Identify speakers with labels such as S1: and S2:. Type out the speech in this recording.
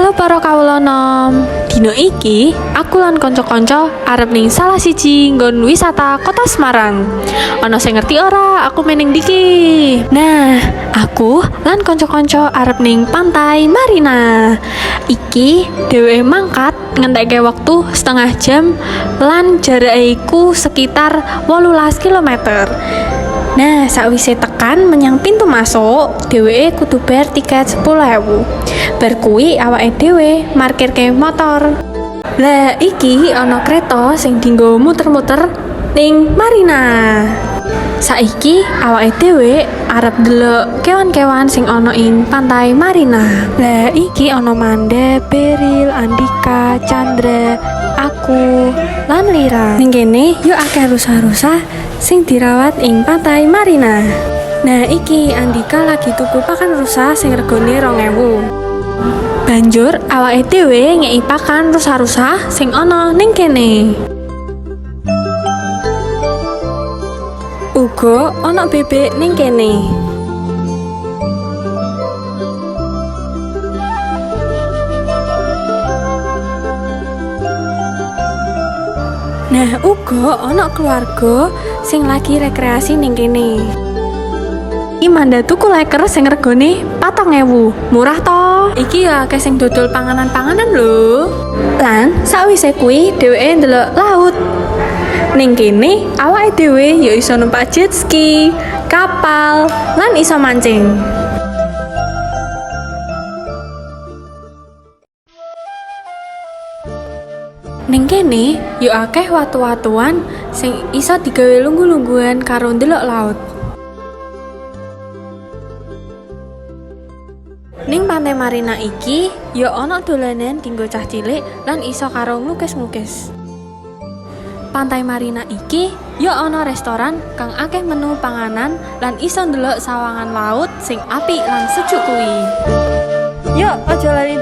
S1: Halo para kawula nom. Dino iki aku lan kanca-kanca arep ning salah siji nggon wisata Kota Semarang. Ana sing ngerti ora aku meneng diki? Nah, aku lan kanca-kanca arep ning Pantai Marina. Iki dheweke mangkat ngentekke wektu setengah jam lan jarake iku sekitar 18 km. Nah, sakwise tekan menyang pintu masuk, dheweke kudu bayar tiket 10.000. Bar kuwi awake dhewe markirke motor. Lah iki ana kereta sing dienggo muter-muter ning Marina. Saiki awake dhewe arep delok kewan-kewan sing ana ing Pantai Marina. Lah iki ana Manda, Beril, Andika, Chandra, aku, lan Lira. Ning kene yo akeh rusa-rusa sing dirawat ing Pantai Marina. Nah iki Andika lagi tuku pakan rusa sing regane 2.000. Banjur awake dhewe ngeki pakan rusa-rusa sing ana ning kene. Uga ana bebek ning kene. Nah, uga ana keluarga sing lagi rekreasi ning kene. Iki Manda tuku leker sing regane 4.000. Murah to? Iki ya akeh sing dodol panganan-panganan lho. Lan sakwise kuwi dheweke ndelok laut. Ning kene awake dhewe ya iso numpak jet ski, kapal, lan iso mancing. Ning kene yo akeh watu-watuan sing iso digawe lungguh-lungguhan karo ndelok laut. Ning Pantai Marina iki yo ana dolanan dienggo cah cilik lan iso karo nglukis-nglukis. Pantai Marina iki yo ana restoran kang akeh menu panganan lan iso ndelok sawangan laut sing apik lan sejuk kuwi. Yo aja lali